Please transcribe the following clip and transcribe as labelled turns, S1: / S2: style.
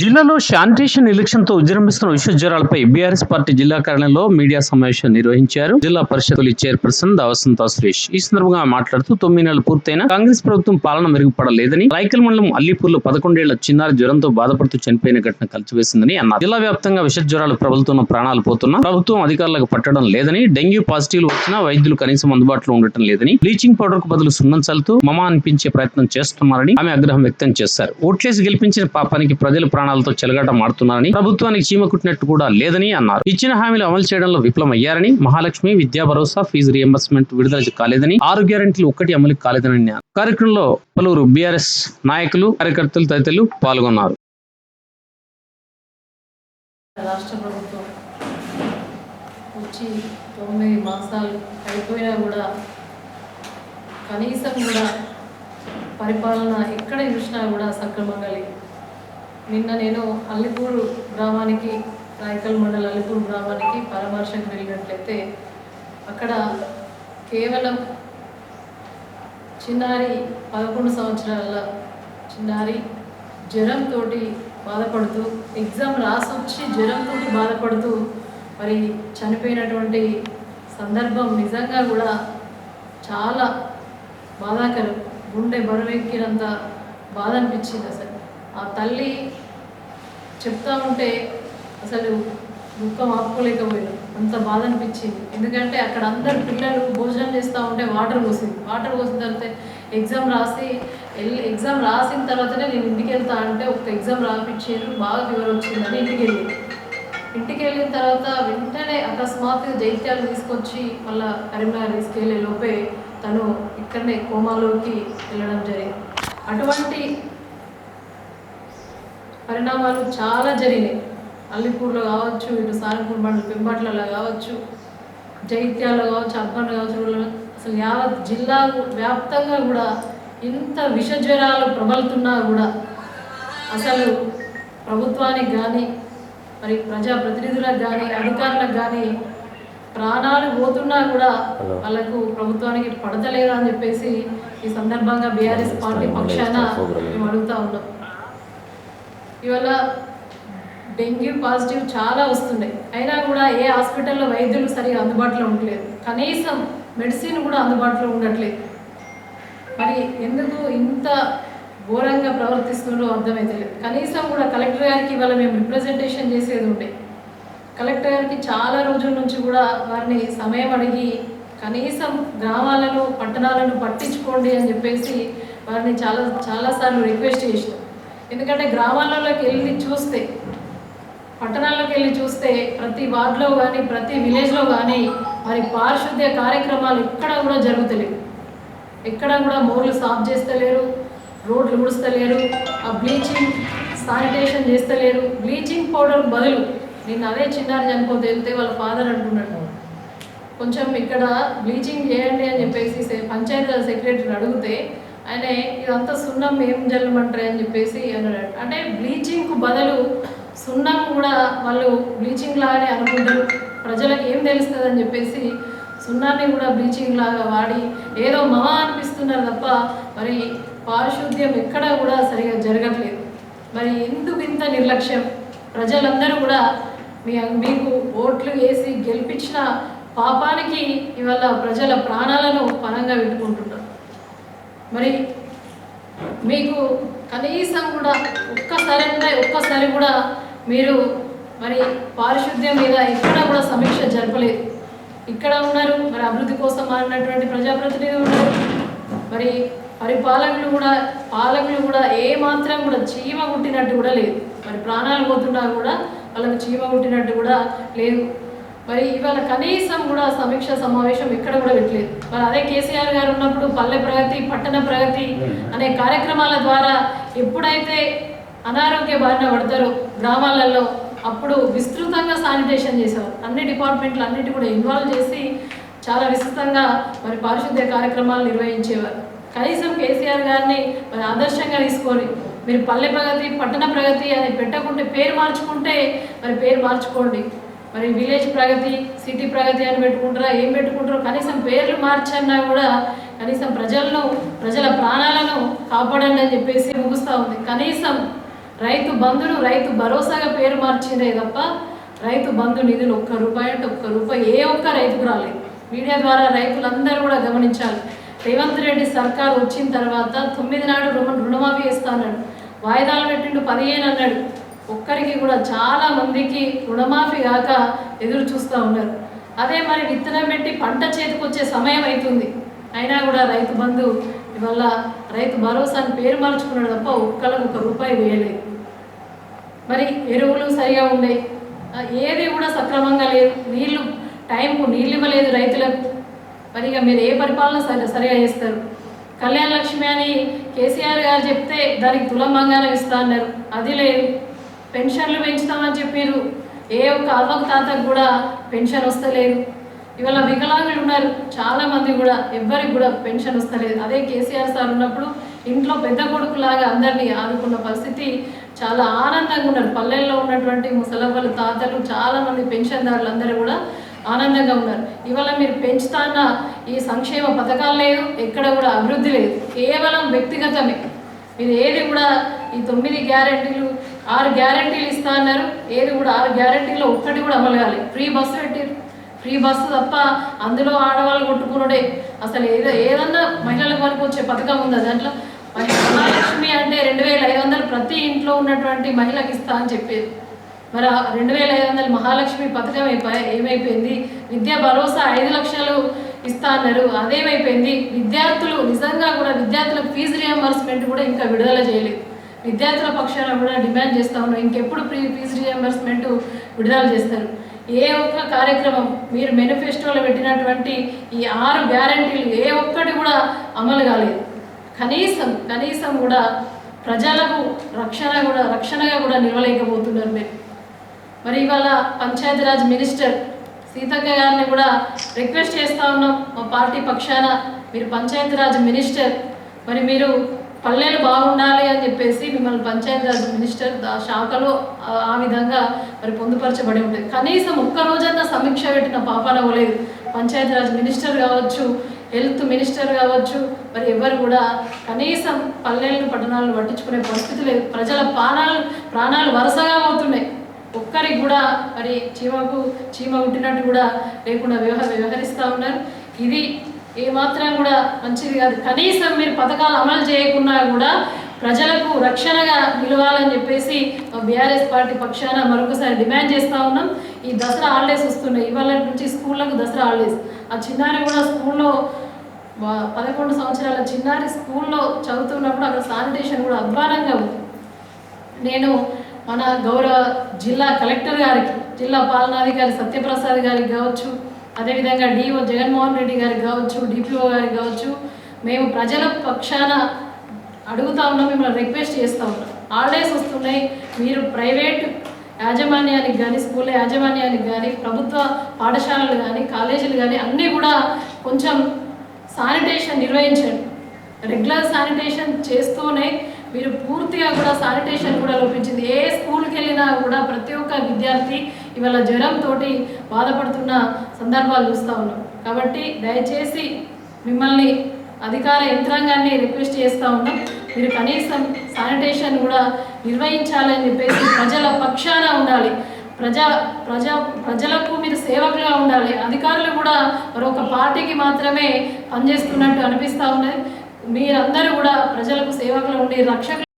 S1: జిల్లాలో శానిటేషన్ ఎలక్షన్తో విజృంభిస్తున్న విషజ్వరాలపై BRS party జిల్లా కార్యాలయంలో మీడియా సమావేశం నిర్వహించారు. జిల్లా పరిషత్ చైర్పర్సన్ వసంత సురేష్ ఈ సందర్భంగా మాట్లాడుతూ 9 నెలలు పూర్తయిన కాంగ్రెస్ ప్రభుత్వం పాలన మెరుగుపడలేదని, రాయకల్ మండలం అల్లీపూర్లో 11 ఏళ్ల చిన్నారి జ్వరంతో బాధపడుతూ చనిపోయిన ఘటన కలిసివేసిందని అన్నారు. జిల్లా వ్యాప్తంగా విషజ్వరాలు ప్రబలుతున్న, ప్రాణాలు పోతున్నా ప్రభుత్వం అధికారులకు పట్టడం లేదని, డెంగ్యూ పాజిటివ్లు వచ్చినా వైద్యులు కనీసం అందుబాటులో ఉండటం లేదని, బ్లీచింగ్ పౌడర్ కు బదులు సున్నం చల్లుతూ మమా అనిపించే ప్రయత్నం చేస్తున్నారని ఆమె ఆగ్రహం వ్యక్తం చేశారు. ఓట్లేసి గెలిపించిన పాపానికి ప్రజలు ప్రాణాలతో చెలగాటం ఆడుతున్నారని, ప్రభుత్వానికి చీమ కుట్టినట్టు కూడా లేదని అన్నారు. ఇచ్చిన హామీలు అమలు చేయడంలో విఫలమయ్యారని, మహాలక్ష్మి, విద్యా భరోసా, ఫీజు రియంబర్స్మెంట్ విడుదల కాలేదని, 6 గ్యారెంటీలు ఒక్కటి అమలు కాలేదని అన్నారు. కార్యక్రమంలో పలువురు బీఆర్ఎస్ నాయకులు, కార్యకర్తలు తదితరులు పాల్గొన్నారు.
S2: రాష్ట్ర ప్రభుత్వం వచ్చి 9 మాసాలు అయిపోయినా కూడా కనీసం కూడా పరిపాలన ఎక్కడ చూసినా కూడా సక్రమంగా లేదు. నిన్న నేను అల్లిపూర్ గ్రామానికి, రాయకల్ మండల అల్లిపూర్ గ్రామానికి పరామర్శకు వెళ్ళినట్లయితే అక్కడ కేవలం చిన్నారి 11 సంవత్సరాల చిన్నారి జ్వరంతో బాధపడుతూ, ఎగ్జామ్ రాసొచ్చి జ్వరంతో బాధపడుతూ మరి చనిపోయినటువంటి సందర్భం నిజంగా కూడా చాలా బాధాకరం. గుండె బరువెక్కినంత బాధ అనిపించింది. అసలు ఆ తల్లి చెప్తా ఉంటే అసలు దుఃఖం ఆపుకోలేకపోయాను, అంత బాధ అనిపించింది. ఎందుకంటే అక్కడ అందరు పిల్లలు భోజనం చేస్తూ ఉంటే వాటర్ పోసిన తర్వాత ఎగ్జామ్ రాసిన తర్వాతనే నేను ఇంటికి వెళ్తా అంటే ఒక ఎగ్జామ్ రాపించారు, బాగా ఫీవర్ వచ్చిందని ఇంటికి వెళ్ళిన తర్వాత వెంటనే అకస్మాత్తుగా జైత్యాలు తీసుకొచ్చి మళ్ళీ కరీంనగర్ తీసుకెళ్ళే లోపే తను ఇక్కడనే కోమాలోకి వెళ్ళడం జరిగింది. అటువంటి పరిణామాలు చాలా జరిగినాయి. అల్లిపూర్లో కావచ్చు, ఇటు సారంపూర్ మండలం పెంబాట్లలో కావచ్చు, జైత్యాల్లో కావచ్చు, అర్బన్లో కావచ్చు, అసలు యావత్ జిల్లా వ్యాప్తంగా కూడా ఇంత విషజ్వరాలు ప్రబలుతున్నా కూడా అసలు ప్రభుత్వానికి కానీ, మరి ప్రజాప్రతినిధులకు కానీ, అధికారులకు కానీ ప్రాణాలు పోతున్నా కూడా వాళ్ళకు ప్రభుత్వానికి పడతలేదా అని చెప్పేసి ఈ సందర్భంగా బీఆర్ఎస్ పార్టీ పక్షాన మేము అడుగుతా ఉన్నాం. ఇవాళ డెంగ్యూ పాజిటివ్ చాలా వస్తున్నాయి, అయినా కూడా ఏ హాస్పిటల్లో వైద్యులు సరిగా అందుబాటులో ఉండలేదు, కనీసం మెడిసిన్ కూడా అందుబాటులో ఉండట్లేదు. మరి ఎందుకు ఇంత ఘోరంగా ప్రవర్తిస్తున్నారో అర్థమైతలేదు. కనీసం కూడా కలెక్టర్ గారికి ఇవాళ మేము రిప్రజెంటేషన్ చేసేది ఉండే, కలెక్టర్ గారికి చాలా రోజుల నుంచి కూడా వారిని సమయం అడిగి కనీసం గ్రామాలను, పట్టణాలను పట్టించుకోండి అని చెప్పేసి వారిని చాలాసార్లు రిక్వెస్ట్ చేసినాం. ఎందుకంటే గ్రామాలలోకి వెళ్ళి చూస్తే, పట్టణాల్లోకి వెళ్ళి చూస్తే ప్రతి వార్డులో కానీ, ప్రతి విలేజ్లో కానీ మరి పారిశుద్ధ్య కార్యక్రమాలు ఎక్కడ కూడా జరుగుతలేవు. ఎక్కడ కూడా మోర్లు సాఫ్ చేస్తలేరు, రోడ్లు ఊడుస్తలేరు, ఆ బ్లీచింగ్ శానిటేషన్ చేస్తలేరు. బ్లీచింగ్ పౌడర్ బదులు నేను అదే చిన్నారి చనిపోతే వెళ్తే వాళ్ళ ఫాదర్ అంటున్నాడు, కొంచెం ఇక్కడ బ్లీచింగ్ చేయండి అని చెప్పేసి పంచాయతీ సెక్రటరీని అడిగితే ఆయన ఇదంతా సున్నం ఏం జల్లమంటారు అని చెప్పేసి అన్నాడు. అంటే బ్లీచింగ్కు బదులు సున్నం కూడా వాళ్ళు బ్లీచింగ్ లాగానే అనుకుంటారు, ప్రజలకు ఏం తెలుస్తుంది అని చెప్పేసి సున్నాన్ని కూడా బ్లీచింగ్ లాగా వాడి ఏదో మహా అనిపిస్తున్నారు తప్ప మరి పారిశుద్ధ్యం ఎక్కడా కూడా సరిగా జరగట్లేదు. మరి ఎందుకు ఇంత నిర్లక్ష్యం? ప్రజలందరూ కూడా మీకు ఓట్లు వేసి గెలిపించిన పాపానికి ఇవాళ ప్రజల ప్రాణాలను పణంగా పెట్టుకుంటున్నారు. మరి మీకు కనీసం కూడా ఒక్కసారి కూడా మీరు మరి పారిశుద్ధ్యం మీద ఎక్కడ కూడా సమీక్ష జరపలేదు. ఇక్కడ ఉన్నారు మరి అభివృద్ధి కోసం మారినటువంటి ప్రజాప్రతినిధులు ఉన్నారు, మరి పాలకులు కూడా ఏ మాత్రం కూడా చీమ కుట్టినట్టు కూడా లేదు. మరి ప్రాణాలు పోతున్నా కూడా వాళ్ళకి చీమ కుట్టినట్టు కూడా లేదు. మరి ఇవాళ కనీసం కూడా సమీక్ష సమావేశం ఎక్కడ కూడా పెట్టలేదు. మరి అదే కేసీఆర్ గారు ఉన్నప్పుడు పల్లె ప్రగతి, పట్టణ ప్రగతి అనే కార్యక్రమాల ద్వారా ఎప్పుడైతే అనారోగ్య బారిన పడతారో గ్రామాలలో అప్పుడు విస్తృతంగా శానిటేషన్ చేసేవారు. అన్ని డిపార్ట్మెంట్లు అన్నిటి కూడా ఇన్వాల్వ్ చేసి చాలా విస్తృతంగా మరి పారిశుద్ధ్య కార్యక్రమాలు నిర్వహించేవారు. కనీసం కేసీఆర్ గారిని మరి ఆదర్శంగా తీసుకొని మీరు పల్లె ప్రగతి, పట్టణ ప్రగతి అని పెట్టకుంటే పేరు మార్చుకోండి. మరి విలేజ్ ప్రగతి, సిటీ ప్రగతి అని పెట్టుకుంటారా, ఏం పెట్టుకుంటారో కనీసం పేర్లు మార్చన్నా కూడా కనీసం ప్రజల ప్రాణాలను కాపాడండి అని చెప్పేసి ముగుస్తూ ఉంది. కనీసం రైతు బంధును రైతు భరోసాగా పేరు మార్చిందే తప్ప రైతు బంధు నిధులు ₹1 అంటే ₹1 ఏ ఒక్క రైతుకు రాలేదు. మీడియా ద్వారా రైతులందరూ కూడా గమనించాలి. రేవంత్ రెడ్డి సర్కార్ వచ్చిన తర్వాత 9 నాడు రుణమాఫీ చేస్తా అన్నాడు, వాయిదాలు పెట్టిండు 15 అన్నాడు. ఒక్కరికి కూడా చాలా మందికి రుణమాఫీ కాక ఎదురు చూస్తూ ఉన్నారు. అదే మరి విత్తనం పెట్టి పంట చేతికి వచ్చే సమయం అవుతుంది, అయినా కూడా రైతు బంధు ఇవాళ రైతు భరోసాని పేరు మార్చుకున్నాడు తప్ప ఒక్కళ్ళకు ₹1 వేయలేదు. మరి ఎరువులు సరిగా ఉండేవి, ఏది కూడా సక్రమంగా లేదు. నీళ్లు టైంకు నీళ్ళు ఇవ్వలేదు రైతులకు. మరి ఇక మీరు ఏ పరిపాలన సరిగా చేస్తారు? కళ్యాణ లక్ష్మి అని కేసీఆర్ గారు చెప్తే దానికి తులం బంగారం ఇస్తా అన్నారు, అది లేదు. పెన్షన్లు పెంచుతామని చెప్పారు, ఏ ఒక్క అవ్వకు తాతకు కూడా పెన్షన్ వస్తలేదు. ఇవాళ వికలాంగులు ఉన్నారు చాలామంది కూడా, ఎవ్వరికి కూడా పెన్షన్ వస్తలేదు. అదే కేసీఆర్ సార్ ఉన్నప్పుడు ఇంట్లో పెద్ద కొడుకులాగా అందరినీ ఆదుకున్న పరిస్థితి, చాలా ఆనందంగా ఉన్నారు. పల్లెల్లో ఉన్నటువంటి ముసలవ్వలు తాతలు చాలామంది పెన్షన్దారులు అందరూ కూడా ఆనందంగా ఉన్నారు. ఇవాళ మీరు పెంచుతాన్న ఈ సంక్షేమ పథకాలు లేదు, ఎక్కడ కూడా అభివృద్ధి లేదు, కేవలం వ్యక్తిగతమే. మీరు ఏది కూడా ఈ 9 గ్యారెంటీలు 6 గ్యారెంటీలు ఇస్తా అన్నారు, ఏది కూడా 6 గ్యారెంటీలో ఒక్కటి కూడా అమలు కాలేదు. ఫ్రీ బస్సు పెట్టారు, ఫ్రీ బస్సు తప్ప అందులో ఆడవాళ్ళు కొట్టుకున్నాడే. అసలు ఏదన్నా మహిళలకు వరకు వచ్చే పథకం ఉందా దాంట్లో? మహాలక్ష్మి అంటే 2500 ప్రతి ఇంట్లో ఉన్నటువంటి మహిళకి ఇస్తా అని చెప్పేది. మరి 2500 మహాలక్ష్మి పథకం ఏమైపోయింది? విద్యా భరోసా 5 లక్షలు ఇస్తా అన్నారు, అదేమైపోయింది? విద్యార్థులు నిజంగా కూడా విద్యార్థులకు ఫీజు రియంబర్స్మెంట్ కూడా ఇంకా విడుదల చేయలేదు. విద్యార్థుల పక్షాన కూడా డిమాండ్ చేస్తూ ఉన్నాం, ఇంకెప్పుడు ఫీజు రియంబర్స్మెంట్ విడుదల చేస్తారు? ఏ ఒక్క కార్యక్రమం మీరు మేనిఫెస్టోలో పెట్టినటువంటి ఈ 6 గ్యారెంటీలు ఏ ఒక్కటి కూడా అమలు కాలేదు. కనీసం కూడా ప్రజలకు రక్షణగా కూడా నిలవలేకపోతున్నారు మీరు. మరి ఇవాళ పంచాయతీరాజ్ మినిస్టర్ సీతక్క గారిని కూడా రిక్వెస్ట్ చేస్తూ ఉన్నాం మా పార్టీ పక్షాన, మీరు పంచాయతీరాజ్ మినిస్టర్, మరి మీరు పల్లెలు బాగుండాలి అని చెప్పేసి మిమ్మల్ని పంచాయతీరాజ్ మినిస్టర్ శాఖలో ఆ విధంగా మరి పొందుపరచబడి ఉంటుంది. కనీసం ఒక్కరోజన్నా సమీక్ష పెట్టిన పాపాన పోలేదు. పంచాయతీరాజ్ మినిస్టర్ కావచ్చు, హెల్త్ మినిస్టర్ కావచ్చు, మరి ఎవరు కూడా కనీసం పల్లెలను పట్టణాలను పట్టించుకునే పరిస్థితి లేదు. ప్రజల ప్రాణాలు వరుసగా అవుతున్నాయి. ఒక్కరికి కూడా మరి చీమ పుట్టినట్టు కూడా లేకుండా వ్యవహరిస్తూ ఉన్నారు. ఇది ఏమాత్రం కూడా మంచిది కాదు. కనీసం మీరు పథకాలు అమలు చేయకున్నా కూడా ప్రజలకు రక్షణగా నిలవాలని చెప్పేసి బీఆర్ఎస్ పార్టీ పక్షాన మరొకసారి డిమాండ్ చేస్తూ ఉన్నాం. ఈ దసరా హాలిడేస్ వస్తున్నాయి, ఇవాళ నుంచి స్కూళ్ళకు దసరా హాలిడేస్. ఆ చిన్నారి కూడా స్కూల్లో 11 సంవత్సరాల చిన్నారి స్కూల్లో చదువుతున్నప్పుడు అక్కడ శానిటేషన్ కూడా అధ్వానంగా ఉంది. నేను మన గౌరవ జిల్లా కలెక్టర్ గారికి, జిల్లా పాలనాధికారి సత్యప్రసాద్ గారికి కావచ్చు, అదేవిధంగా డిఓ జగన్మోహన్ రెడ్డి గారికి కావచ్చు, డిపిఓ గారికి కావచ్చు, మేము ప్రజల పక్షాన అడుగుతూ ఉన్నాం, మిమ్మల్ని రిక్వెస్ట్ చేస్తూ ఉన్నాం. హాలిడేస్ వస్తున్నాయి, మీరు ప్రైవేట్ యాజమాన్యానికి కానీ, స్కూల్ యాజమాన్యానికి కానీ, ప్రభుత్వ పాఠశాలలు కానీ, కాలేజీలు కానీ అన్నీ కూడా కొంచెం శానిటేషన్ నిర్వహించండి. రెగ్యులర్ శానిటేషన్ చేస్తూనే మీరు పూర్తిగా కూడా శానిటేషన్ కూడా లోపించింది. ఏ స్కూల్కి వెళ్ళినా కూడా ప్రతి ఒక్క విద్యార్థి ఇవాళ జ్వరంతో బాధపడుతున్న సందర్భాలు చూస్తూ ఉన్నాం. కాబట్టి దయచేసి మిమ్మల్ని అధికార యంత్రాంగాన్ని రిక్వెస్ట్ చేస్తూ ఉన్నాం, మీరు కనీసం శానిటేషన్ కూడా నిర్వహించాలని చెప్పేసి ప్రజల పక్షాన ఉండాలి. ప్రజలకు మీరు సేవకులుగా ఉండాలి. అధికారులు కూడా మరొక పార్టీకి మాత్రమే పనిచేస్తున్నట్టు అనిపిస్తూ ఉన్నది. మీరందరూ కూడా ప్రజలకు సేవకులు ఉండి రక్షకులు